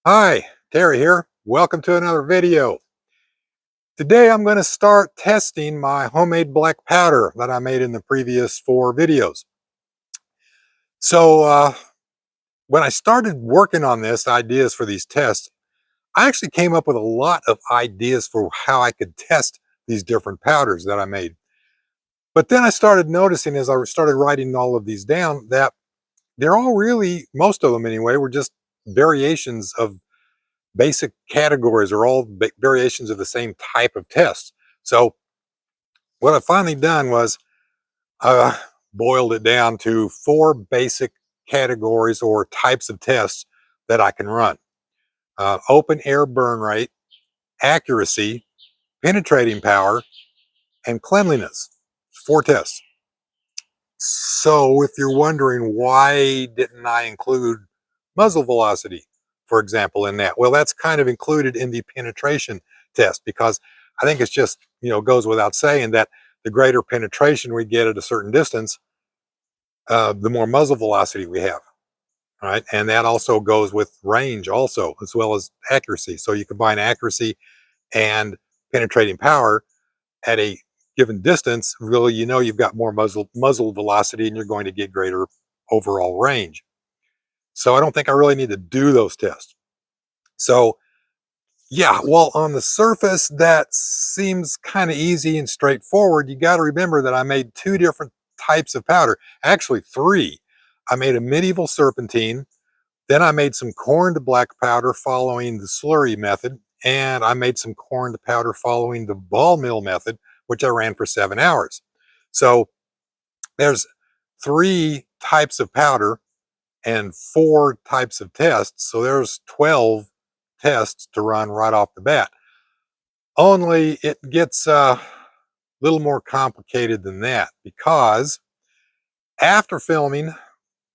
Hi, Terry here. Welcome to another video. Today I'm going to start testing my homemade black powder that I made in the previous 4 videos. So when I started working on this, ideas for these tests, I actually came up with a lot of ideas for how I could test these different powders that I made. But then I started noticing as I started writing all of these down that they're all really, most of them anyway, were just variations of basic categories, are all variations of the same type of test. So what I finally done was uh, boiled it down to 4 basic categories or types of tests that I can run. Open air burn rate, accuracy, penetrating power, and cleanliness. 4 tests. So if you're wondering why didn't I include muzzle velocity, for example, in that? Well, that's kind of included in the penetration test because I think it's just, goes without saying that the greater penetration we get at a certain distance, the more muzzle velocity we have, right? And that also goes with range also, as well as accuracy. So you combine accuracy and penetrating power at a given distance, really, you've got more muzzle velocity and you're going to get greater overall range. So I don't think I really need to do those tests. So yeah, well, on the surface, that seems kind of easy and straightforward. You got to remember that I made 2 different types of powder, actually 3. I made a medieval serpentine, then I made some corned black powder following the slurry method, and I made some corned powder following the ball mill method, which I ran for 7 hours. So there's 3 types of powder and 4 types of tests. So there's 12 tests to run right off the bat. Only it gets a little more complicated than that because after filming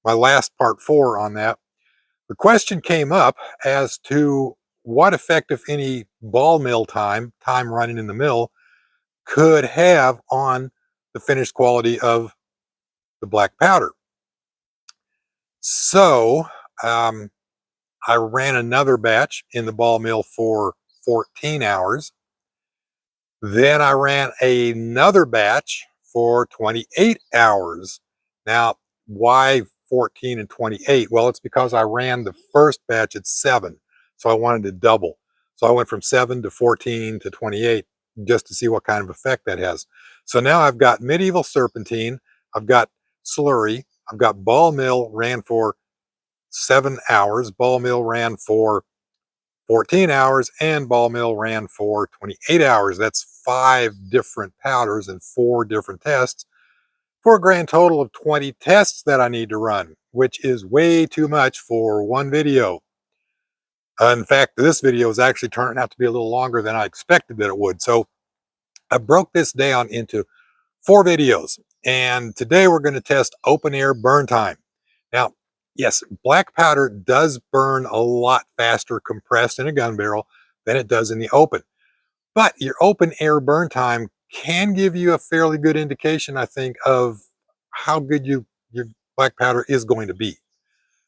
my last part 4 on that, the question came up as to what effect, if any, ball mill time running in the mill, could have on the finished quality of the black powder. So I ran another batch in the ball mill for 14 hours. Then I ran another batch for 28 hours. Now, why 14 and 28? Well, it's because I ran the first batch at 7. So I wanted to double. So I went from 7 to 14 to 28 just to see what kind of effect that has. So now I've got medieval serpentine, I've got slurry, I've got ball mill ran for 7 hours, ball mill ran for 14 hours, and ball mill ran for 28 hours. That's 5 different powders and 4 different tests for a grand total of 20 tests that I need to run, which is way too much for one video. In fact, this video is actually turning out to be a little longer than I expected that it would. So I broke this down into 4 videos, and today we're going to test open air burn time. Now, yes, black powder does burn a lot faster compressed in a gun barrel than it does in the open. But your open air burn time can give you a fairly good indication, I think, of how good your black powder is going to be.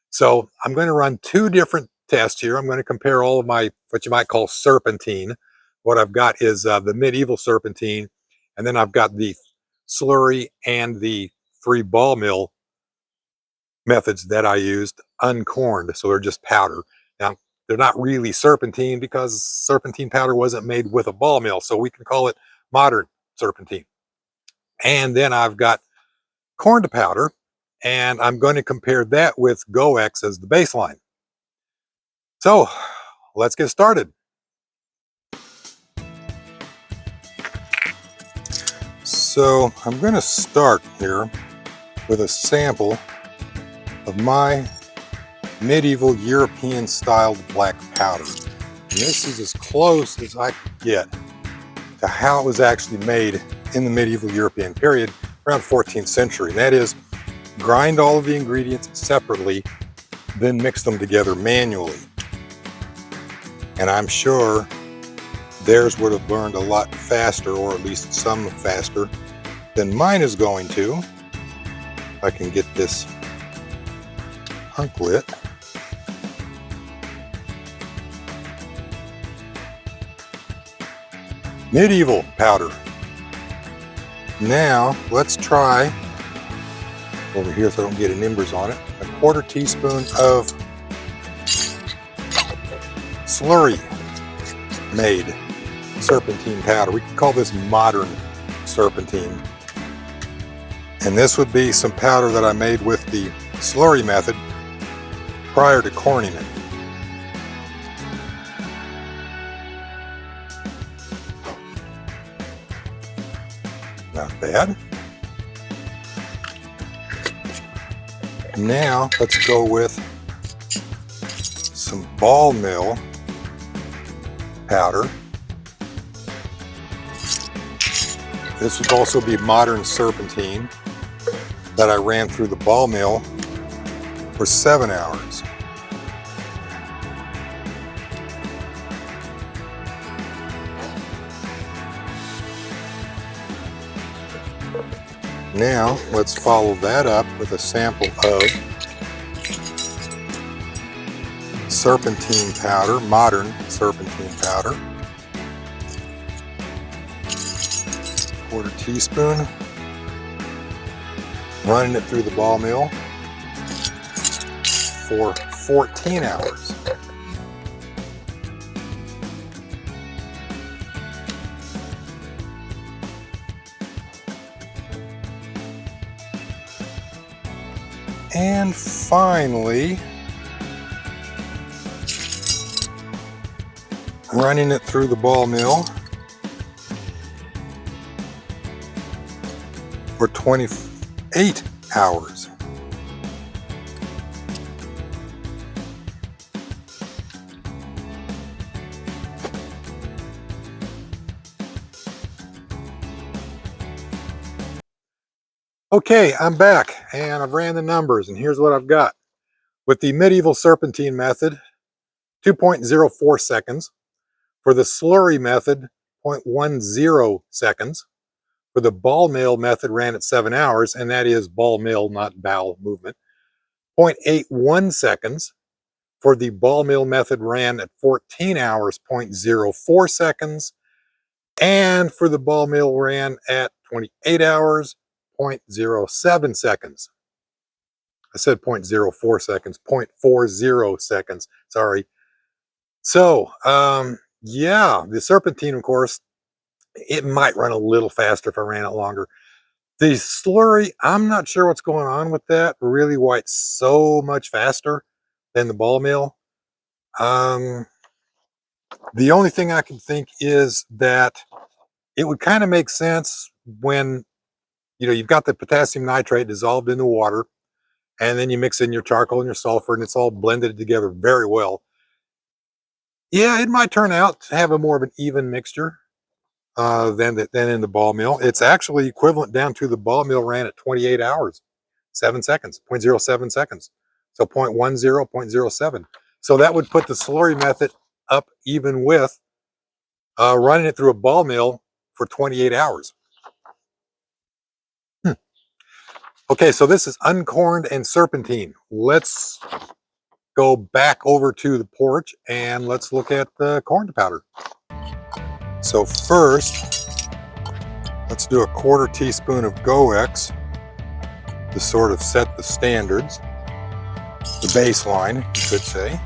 So I'm going to run 2 different tests here. I'm going to compare all of my, what you might call serpentine. What I've got is the medieval serpentine, and then I've got the slurry and the 3 ball mill methods that I used uncorned, so they're just powder. Now, they're not really serpentine because serpentine powder wasn't made with a ball mill, so we can call it modern serpentine. And then I've got corned powder, and I'm going to compare that with GoX as the baseline. So let's get started. So I'm going to start here with a sample of my medieval European styled black powder. And this is as close as I could get to how it was actually made in the medieval European period around 14th century. And that is, grind all of the ingredients separately, then mix them together manually. And I'm sure theirs would have burned a lot faster, or at least some faster, than mine is going to. If I can get this hunk lit. medieval powder. Now let's try over here so I don't get any embers on it. A 1/4 teaspoon of slurry made serpentine powder. We can call this modern serpentine. And this would be some powder that I made with the slurry method prior to corning it. Not bad. Now let's go with some ball mill powder. This would also be modern serpentine that I ran through the ball mill for 7 hours. Now let's follow that up with a sample of serpentine powder, modern serpentine powder. 1/4 teaspoon. Running it through the ball mill for 14 hours. And finally, running it through the ball mill for 28 hours. Okay, I'm back and I've ran the numbers and here's what I've got. With the medieval serpentine method, 2.04 seconds. For the slurry method, 0.10 seconds. For the ball mill method, ran at 7 hours, and that is ball mill, not bowel movement. 0.81 seconds. For the ball mill method, ran at 14 hours, 0.04 seconds. And for the ball mill, ran at 28 hours, 0.07 seconds. I said 0.04 seconds, 0.40 seconds, sorry. So, yeah, the serpentine, of course, it might run a little faster if I ran it longer. The slurry, I'm not sure what's going on with that, really why it's so much faster than the ball mill. The only thing I can think is that it would kind of make sense when, you know, you've got the potassium nitrate dissolved in the water, and then you mix in your charcoal and your sulfur, and it's all blended together very well. Yeah, it might turn out to have a more of an even mixture than in the ball mill. It's actually equivalent down to the ball mill ran at 28 hours, 7 seconds, 0.07 seconds. So 0.10, 0.07. So that would put the slurry method up even with running it through a ball mill for 28 hours. Okay, so this is uncorned and serpentine. Let's go back over to the porch and let's look at the corned powder. So first, let's do a 1/4 teaspoon of GoX to sort of set the standards, the baseline, you could say.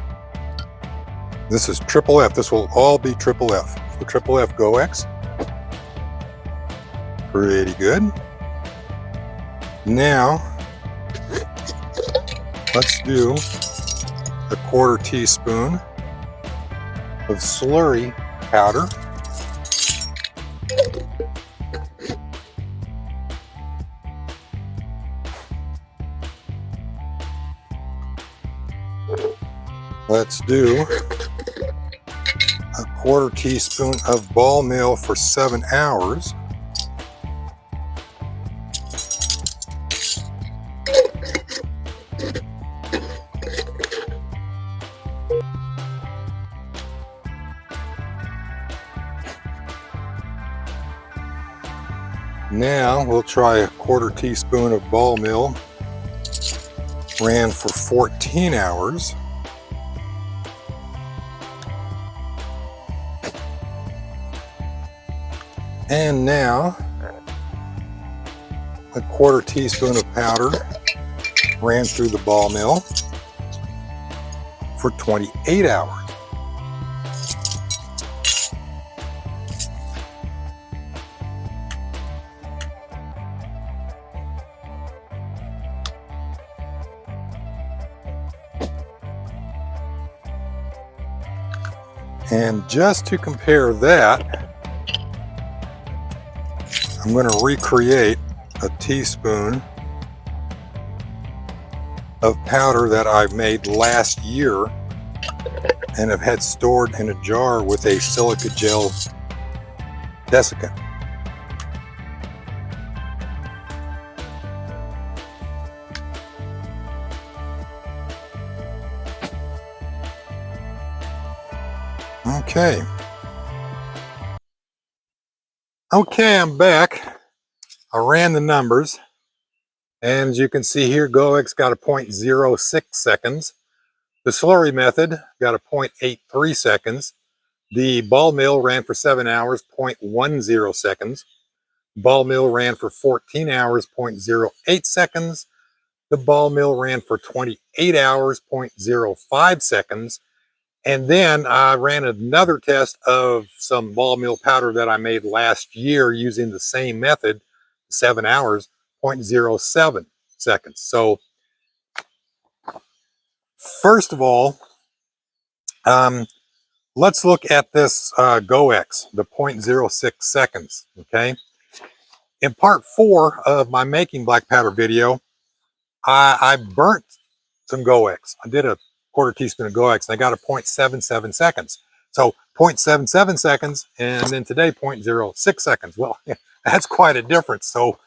This is triple F. This will all be triple F. So triple F GoX. Pretty good. Now, let's do a 1/4 teaspoon of slurry powder. Let's do a 1/4 teaspoon of ball mill for 7 hours. Now we'll try a 1/4 teaspoon of ball mill, ran for 14 hours. And now a 1/4 teaspoon of powder ran through the ball mill for 28 hours. And just to compare that, I'm going to recreate a teaspoon of powder that I made last year and have had stored in a jar with a silica gel desiccant. Okay, I'm back. I ran the numbers, and as you can see here, GoEx got a 0.06 seconds. The slurry method got a 0.83 seconds. The ball mill ran for 7 hours, 0.10 seconds. Ball mill ran for 14 hours, 0.08 seconds. The ball mill ran for 28 hours, 0.05 seconds. And then I ran another test of some ball mill powder that I made last year using the same method, 7 hours, 0.07 seconds. So first of all, let's look at this GoEx, the 0.06 seconds, okay? In part 4 of my making black powder video, I burnt some GoEx. I did a 1/4 teaspoon of GoEx and I got a 0.77 seconds. So 0.77 seconds and then today 0.06 seconds. Well, that's quite a difference. So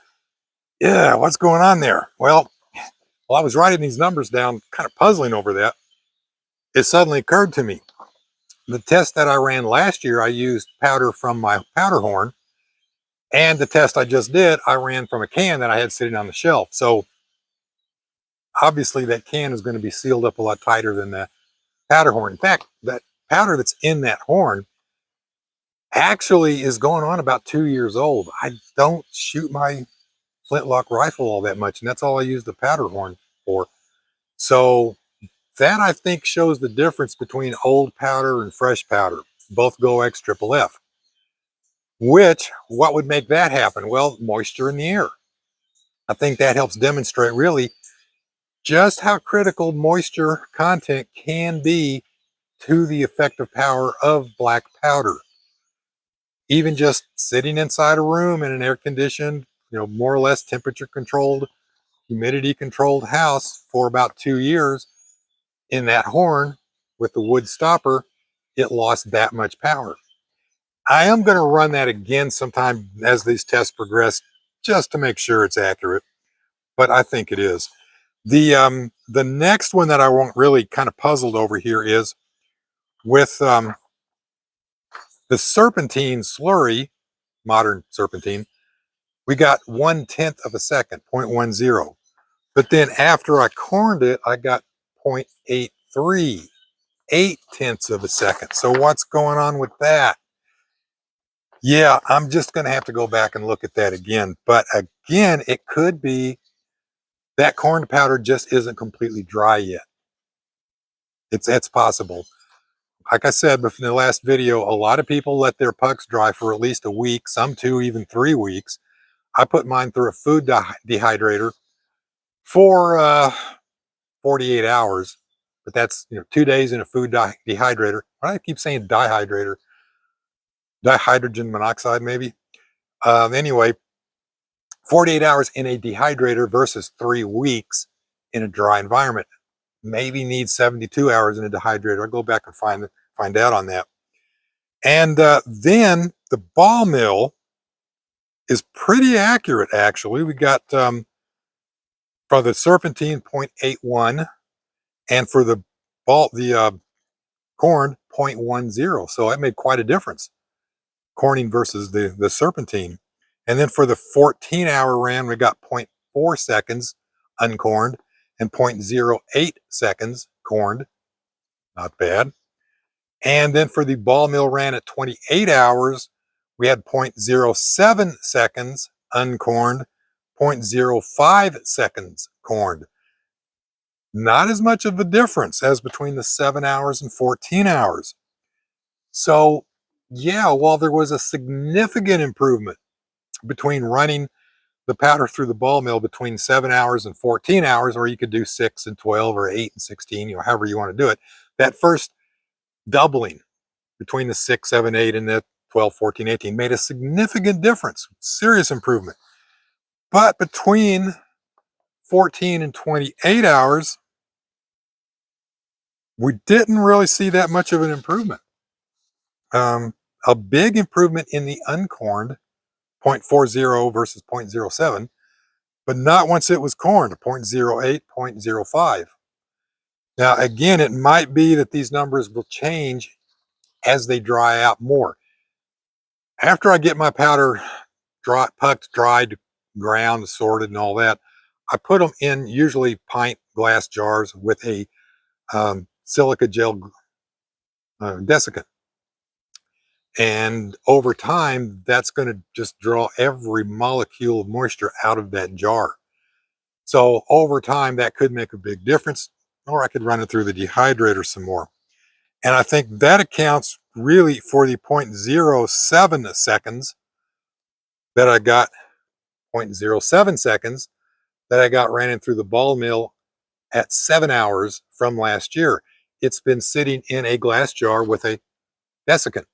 yeah, what's going on there? Well, while I was writing these numbers down, kind of puzzling over that, it suddenly occurred to me. The test that I ran last year, I used powder from my powder horn. And the test I just did, I ran from a can that I had sitting on the shelf. So obviously that can is going to be sealed up a lot tighter than the powder horn. In fact, that powder that's in that horn actually is going on about 2 years old. I don't shoot my flintlock rifle all that much, and that's all I use the powder horn for. So that I think shows the difference between old powder and fresh powder, both GoEx Triple F. Which, what would make that happen? Well, moisture in the air. I think that helps demonstrate really just how critical moisture content can be to the effective power of black powder. Even just sitting inside a room in an air-conditioned, more or less temperature-controlled, humidity-controlled house for about 2 years, in that horn with the wood stopper, it lost that much power. I am going to run that again sometime as these tests progress, just to make sure it's accurate, but I think it is. The next one that I won't really kind of puzzled over here is with the serpentine slurry, modern serpentine. We got 1/10 of a second, 0.10. But then after I corned it, I got 0.83, 0.8 of a second. So what's going on with that? Yeah, I'm just going to have to go back and look at that again. But again, it could be that corn powder just isn't completely dry yet. It's possible. Like I said in the last video, a lot of people let their pucks dry for at least a week, some 2, even 3 weeks. I put mine through a food dehydrator for 48 hours, but that's 2 days in a food dehydrator. I keep saying dehydrator, dihydrogen monoxide maybe. Anyway, 48 hours in a dehydrator versus 3 weeks in a dry environment. Maybe needs 72 hours in a dehydrator. I'll go back and find out on that. And then the ball mill is pretty accurate, actually. We got for the serpentine 0.81, and for the corn 0.10. So that made quite a difference, corning versus the serpentine. And then for the 14-hour ran, we got 0.4 seconds uncorned and 0.08 seconds corned. Not bad. And then for the ball mill ran at 28 hours, We had 0.07 seconds uncorned, 0.05 seconds corned. Not as much of a difference as between the 7 hours and 14 hours. So, yeah, while there was a significant improvement between running the powder through the ball mill between 7 hours and 14 hours, or you could do 6 and 12 or 8 and 16, however you want to do it, that first doubling between the 6, 7, 8 and the 12, 14, 18 made a significant difference, serious improvement. But between 14 and 28 hours, we didn't really see that much of an improvement. A big improvement in the uncorned, 0.40 versus 0.07, but not once it was corned, 0.08, 0.05. Now, again, it might be that these numbers will change as they dry out more. After I get my powder pucked, dried, ground, sorted, and all that, I put them in usually pint glass jars with a silica gel desiccant. And over time, that's going to just draw every molecule of moisture out of that jar. So over time, that could make a big difference, or I could run it through the dehydrator some more. And I think that accounts really for the 0.07 seconds that I got, 0.07 seconds that I got ran in through the ball mill at 7 hours from last year. It's been sitting in a glass jar with a desiccant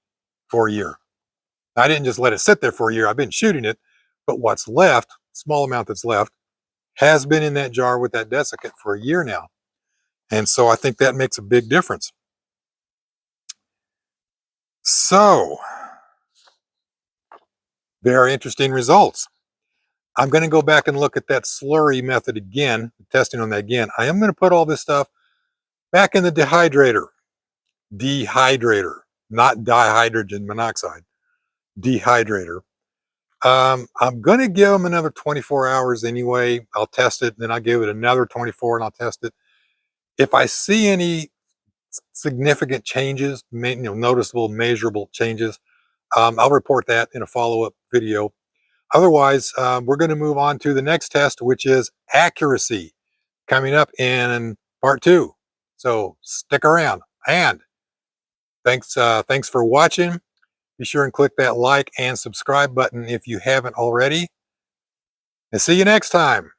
for a year. I didn't just let it sit there for a year. I've been shooting it, but what's left, small amount that's left, has been in that jar with that desiccant for a year now. And so I think that makes a big difference. So, very interesting results. I'm going to go back and look at that slurry method again, testing on that again. I am going to put all this stuff back in the dehydrator, not dihydrogen monoxide, dehydrator. I'm going to give them another 24 hours anyway. I'll test it, and then I'll give it another 24 and I'll test it. If I see any significant changes, noticeable, measurable changes, I'll report that in a follow-up video. Otherwise, we're going to move on to the next test, which is accuracy, coming up in part 2. So stick around. And thanks for watching. Be sure and click that like and subscribe button if you haven't already. And see you next time.